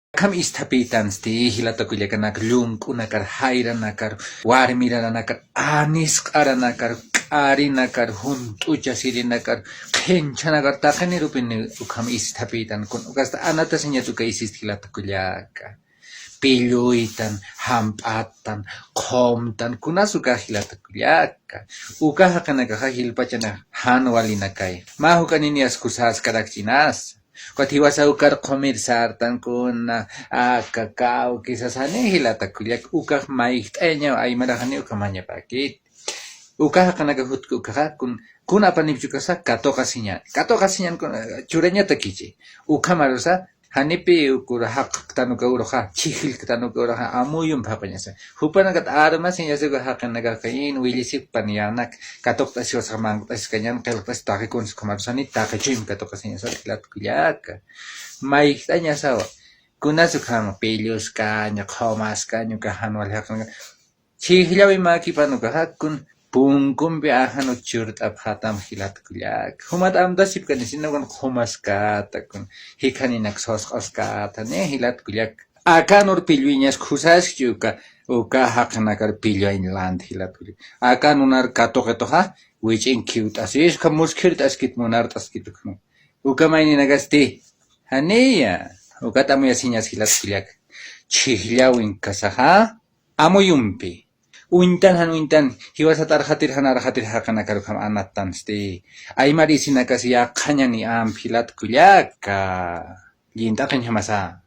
Kam istapitan sti hilata kuliah nak lungku nakar haira nakar warmira nakar anis kara nakar ari nakar huntu jasiri nakar kencha nakar takani rupin ukam istapitan kun ukasta anata senya tuka isis hilata kuliah ka piluitan hampatan komtan kuna suka hilata kuliah ka uka hakana ka hilpachana hanwali nakai mahu kanini askusas karakchinas Katiwasa ukar comer sartan kun kakao quizás hane hilata kuliak ukak maik eña ay marahane ukamanya pakit ukah kanaka hutku ukah kun apa nih juga sa kato kasinya kun curenya takici ukah marusa hanipi ukur hak tanuka uroha chihil tanuka uroha amuyum papanya sa hupana kat arma sinya juga hak naga kain wilisip panianak katok tasyo sa mang tas kanyan kelpas takikun kumarsani takachim katok kasinya sa kilat kuliak mai tanya sa kuna sukama pelios ka nya khomas ka nya kahanwal hak chihilawi maki panuka hakun pungkum be ahan ucurt abhatam hilat kuliak humat amda sip kan sinagon khomas ka takun hikani nak sos ka tane hilat kuliak akan ur pilwinyas khusas juga uka hak nakar pilwain land hilat kuliak akan unar katok ha which in cute asis kamuskir taskit monar taskit uka maini nagasti haneya uka tamu yasinyas hilat kuliak chihlawin kasaha amuyumpi Uintan hiwasa tarhatir hakana karukam anatan sti. Ay marisi nakasi ya kanya ni am pilat kuliaka. Ginta kanya masa.